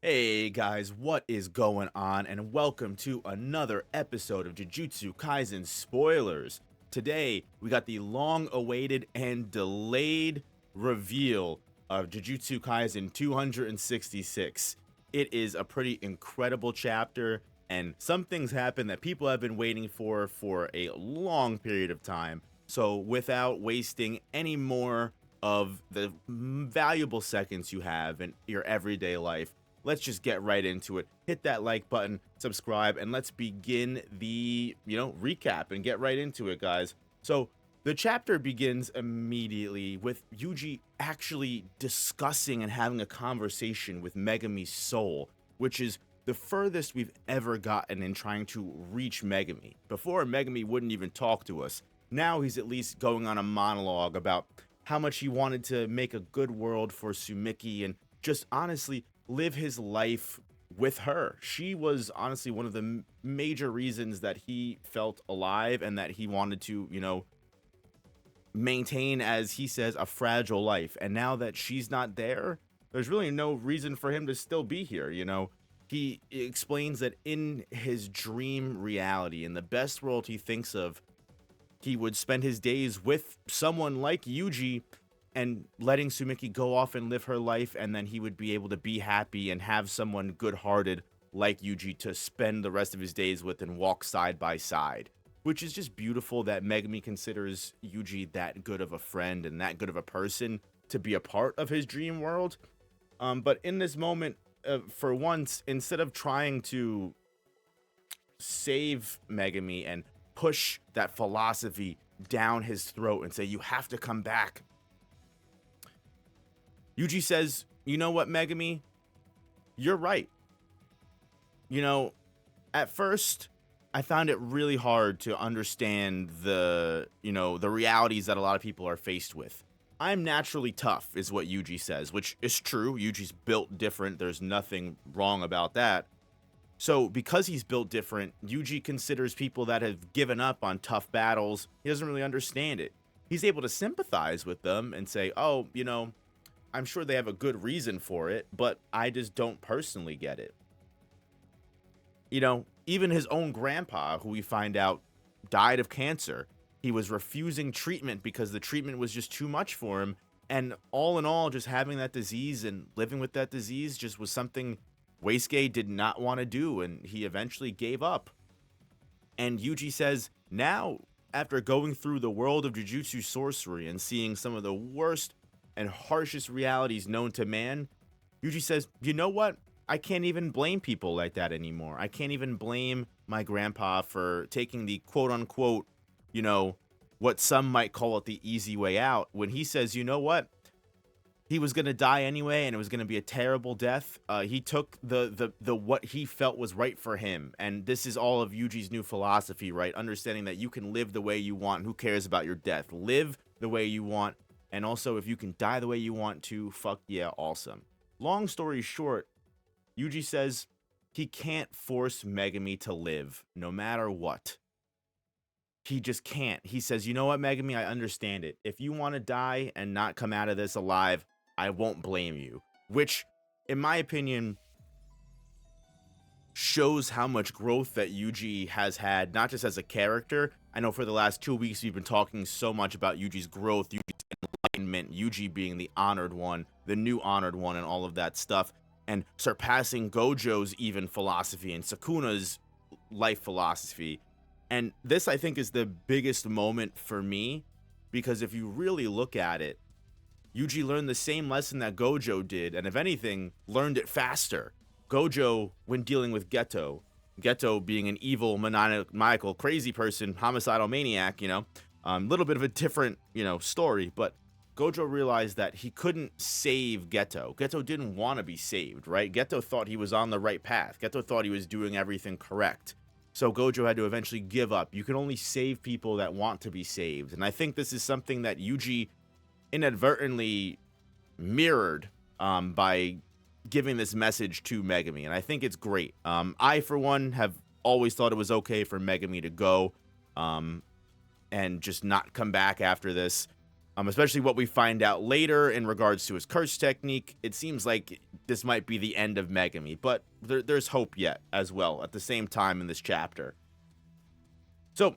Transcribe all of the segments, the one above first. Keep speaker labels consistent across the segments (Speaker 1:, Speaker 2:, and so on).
Speaker 1: Hey guys, what is going on? And welcome to another episode of Jujutsu Kaisen Spoilers. Today, we got the long-awaited and delayed reveal of Jujutsu Kaisen 266. It is a pretty incredible chapter, and some things happen that people have been waiting for a long period of time. So, without wasting any more of the valuable seconds you have in your everyday life, let's just get right into it. Hit that like button, subscribe, and let's begin the, recap and get right into it, guys. So the chapter begins immediately with Yuji actually discussing and having a conversation with Megumi's soul, which is the furthest we've ever gotten in trying to reach Megumi. Before, Megumi wouldn't even talk to us. Now he's at least going on a monologue about how much he wanted to make a good world for Sumiki and just honestly live his life with her. She was honestly one of the major reasons that he felt alive and that he wanted to, maintain, as he says, a fragile life. And now that she's not there, there's really no reason for him to still be here. He explains that in his dream reality, in the best world he thinks of, he would spend his days with someone like Yuji and letting Sumiki go off and live her life, and then he would be able to be happy and have someone good-hearted like Yuji to spend the rest of his days with and walk side by side, which is just beautiful that Megumi considers Yuji that good of a friend and that good of a person to be a part of his dream world. But in this moment, for once, instead of trying to save Megumi and push that philosophy down his throat and say, you have to come back, Yuji says, you know what, Megumi? You're right. At first, I found it really hard to understand the realities that a lot of people are faced with. I'm naturally tough, is what Yuji says, which is true. Yuji's built different. There's nothing wrong about that. So because he's built different, Yuji considers people that have given up on tough battles. He doesn't really understand it. He's able to sympathize with them and say, oh, I'm sure they have a good reason for it, but I just don't personally get it. Even his own grandpa, who we find out died of cancer, he was refusing treatment because the treatment was just too much for him. And all in all, just having that disease and living with that disease just was something Weisuke did not want to do, and he eventually gave up. And Yuji says, now, after going through the world of Jujutsu sorcery and seeing some of the worst and harshest realities known to man, Yuji says, you know what? I can't even blame people like that anymore. I can't even blame my grandpa for taking the quote-unquote, what some might call it the easy way out, when he says, you know what? He was going to die anyway, and it was going to be a terrible death. He took the what he felt was right for him, and this is all of Yuji's new philosophy, right? Understanding that you can live the way you want. Who cares about your death? Live the way you want. And also, if you can die the way you want to, fuck yeah, awesome. Long story short, Yuji says he can't force Megumi to live, no matter what. He just can't. He says, you know what, Megumi, I understand it. If you want to die and not come out of this alive, I won't blame you. Which, in my opinion, shows how much growth that Yuji has had, not just as a character. I know for the last 2 weeks, we've been talking so much about Yuji's growth, Yuji's enlightenment, Yuji being the honored one, the new honored one, and all of that stuff, and surpassing Gojo's even philosophy and Sukuna's life philosophy. And this, I think, is the biggest moment for me, because if you really look at it, Yuji learned the same lesson that Gojo did, and if anything, learned it faster. Gojo, when dealing with Geto being an evil, maniacal, crazy person, homicidal maniac, little bit of a different, story, but Gojo realized that he couldn't save Geto. Geto didn't want to be saved, right? Geto thought he was on the right path. Geto thought he was doing everything correct. So Gojo had to eventually give up. You can only save people that want to be saved. And I think this is something that Yuji inadvertently mirrored by giving this message to Megumi. And I think it's great. I, for one, have always thought it was okay for Megumi to go and just not come back after this. Especially what we find out later in regards to his curse technique. It seems like this might be the end of Megumi, but there's hope yet as well at the same time in this chapter. So,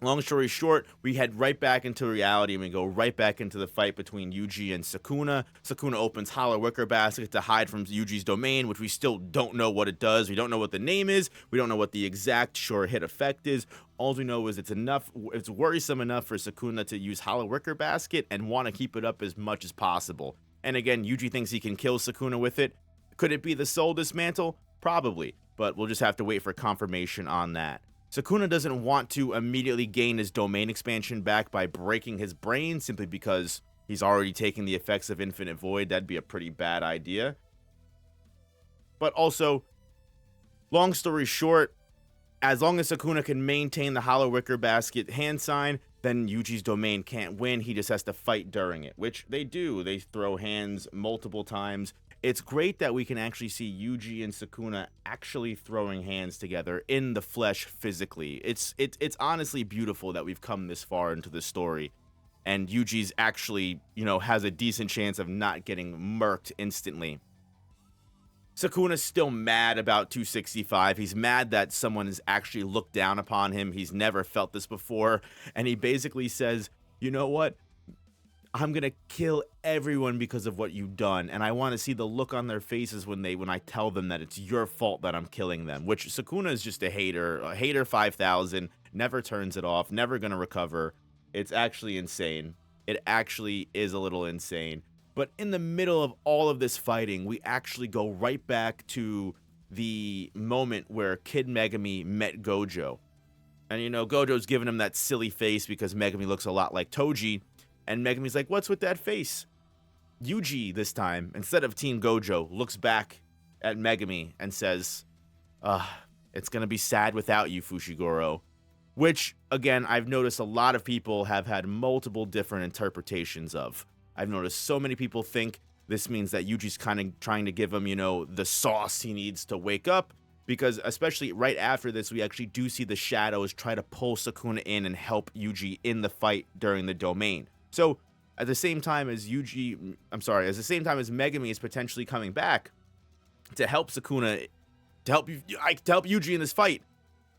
Speaker 1: long story short, we head right back into reality and we go right back into the fight between Yuji and Sukuna. Sukuna opens Hollow Wicker Basket to hide from Yuji's domain, which we still don't know what it does. We don't know what the name is. We don't know what the exact sure hit effect is. All we know is it's worrisome enough for Sukuna to use Hollow Wicker Basket and want to keep it up as much as possible. And again, Yuji thinks he can kill Sukuna with it. Could it be the Soul Dismantle? Probably, but we'll just have to wait for confirmation on that. Sukuna doesn't want to immediately gain his domain expansion back by breaking his brain simply because he's already taking the effects of Infinite Void. That'd be a pretty bad idea. But also, long story short, as long as Sukuna can maintain the Hollow Wicker Basket hand sign, then Yuji's domain can't win. He just has to fight during it, which they do. They throw hands multiple times. It's great that we can actually see Yuji and Sukuna actually throwing hands together in the flesh physically. It's honestly beautiful that we've come this far into the story. And Yuji's actually, has a decent chance of not getting murked instantly. Sukuna's still mad about 265. He's mad that someone has actually looked down upon him. He's never felt this before. And he basically says, you know what? I'm going to kill everyone because of what you've done. And I want to see the look on their faces when I tell them that it's your fault that I'm killing them. Which Sukuna is just a hater 5000, never turns it off, never going to recover. It's actually insane. It actually is a little insane. But in the middle of all of this fighting, we actually go right back to the moment where Kid Megumi met Gojo. And, Gojo's giving him that silly face because Megumi looks a lot like Toji. And Megumi's like, what's with that face? Yuji, this time, instead of Team Gojo, looks back at Megumi and says, it's going to be sad without you, Fushiguro. Which, again, I've noticed a lot of people have had multiple different interpretations of. I've noticed so many people think this means that Yuji's kind of trying to give him, the sauce he needs to wake up. Because especially right after this, we actually do see the shadows try to pull Sukuna in and help Yuji in the fight during the domain. So at the same time as Megumi is potentially coming back to help Sukuna, to help Yuji in this fight.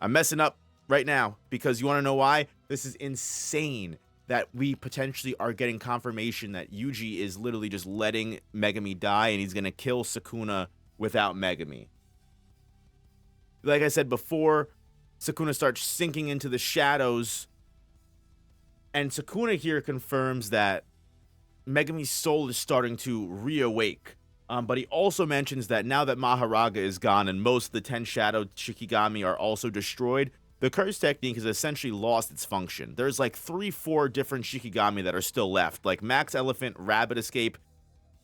Speaker 1: I'm messing up right now because you want to know why? This is insane. That we potentially are getting confirmation that Yuji is literally just letting Megumi die and he's going to kill Sukuna without Megumi. Like I said before, Sukuna starts sinking into the shadows, and Sukuna here confirms that Megumi's soul is starting to reawake. But he also mentions that now that Maharaga is gone and most of the 10 Shadow Shikigami are also destroyed, the curse technique has essentially lost its function. There's like 3-4 different Shikigami that are still left, like Max Elephant, Rabbit Escape,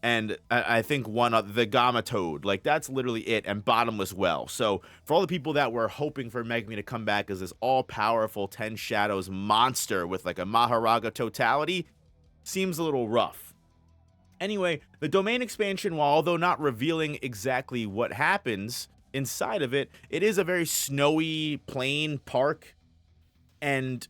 Speaker 1: and I think one other, the Gamma Toad. Like, that's literally it, and Bottomless Well. So for all the people that were hoping for Megumi to come back as this all-powerful 10 Shadows monster with like a Maharaga totality, seems a little rough. Anyway, the domain expansion, while although not revealing exactly what happens inside of it, it is a very snowy plain park and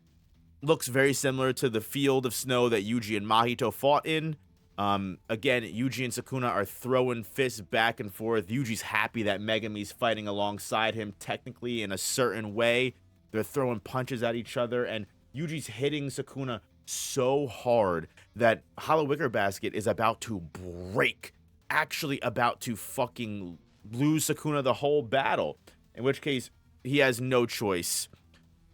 Speaker 1: looks very similar to the field of snow that Yuji and Mahito fought in. Again, Yuji and Sukuna are throwing fists back and forth. Yuji's happy that Megumi's fighting alongside him technically in a certain way. They're throwing punches at each other, and Yuji's hitting Sukuna so hard that Hollow Wicker Basket is about to break. Actually about to fucking lose Sukuna the whole battle. In which case, he has no choice.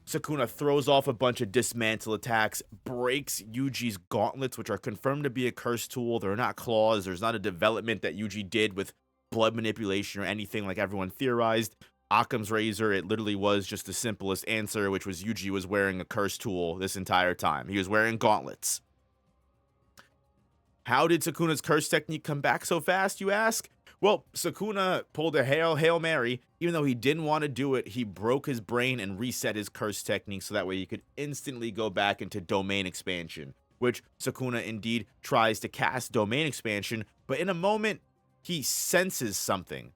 Speaker 1: Sukuna throws off a bunch of dismantle attacks, breaks Yuji's gauntlets, which are confirmed to be a curse tool. They're not claws. There's not a development that Yuji did with blood manipulation or anything like everyone theorized. Occam's razor, it literally was just the simplest answer, which was Yuji was wearing a curse tool this entire time. He was wearing gauntlets. How did Sukuna's curse technique come back so fast, you ask? Well, Sukuna pulled a Hail Mary. Even though he didn't want to do it, he broke his brain and reset his curse technique so that way he could instantly go back into domain expansion, which Sukuna indeed tries to cast domain expansion, but in a moment, he senses something.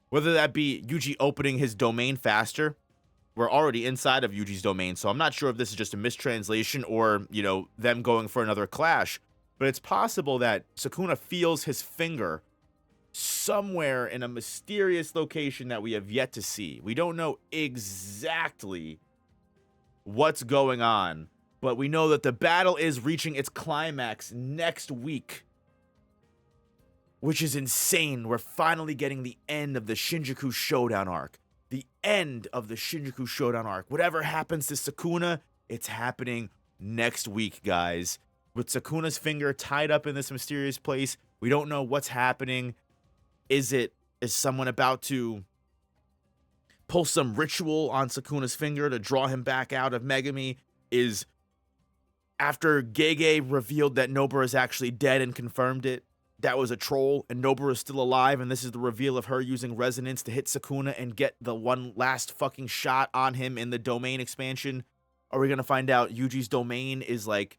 Speaker 1: Whether that be Yuji opening his domain faster, we're already inside of Yuji's domain, so I'm not sure if this is just a mistranslation or, you know, them going for another clash. But it's possible that Sukuna feels his finger somewhere in a mysterious location that we have yet to see. We don't know exactly what's going on, but we know that the battle is reaching its climax next week, which is insane. We're finally getting the end of the Shinjuku Showdown arc. The end of the Shinjuku Showdown arc. Whatever happens to Sukuna, it's happening next week, guys. With Sukuna's finger tied up in this mysterious place, we don't know what's happening. Is someone about to pull some ritual on Sukuna's finger to draw him back out of Megumi? Is after Gege revealed that Nobara is actually dead and confirmed it, that was a troll and Nobara is still alive, and this is the reveal of her using resonance to hit Sukuna and get the one last fucking shot on him in the domain expansion? Are we gonna find out Yuji's domain is like,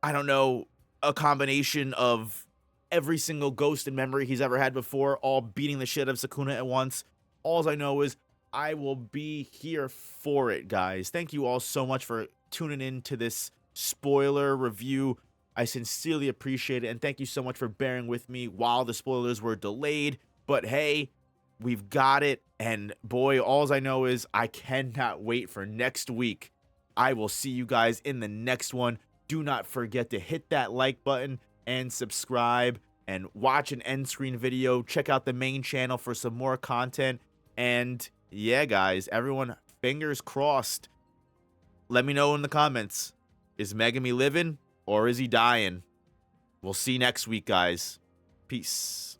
Speaker 1: I don't know, a combination of every single ghost and memory he's ever had before, all beating the shit out of Sukuna at once? All I know is I will be here for it, guys. Thank you all so much for tuning in to this spoiler review. I sincerely appreciate it, and thank you so much for bearing with me while the spoilers were delayed. But hey, we've got it, and boy, all I know is I cannot wait for next week. I will see you guys in the next one. Do not forget to hit that like button and subscribe and watch an end screen video. Check out the main channel for some more content. And yeah, guys, everyone, fingers crossed. Let me know in the comments. Is Megumi living or is he dying? We'll see next week, guys. Peace.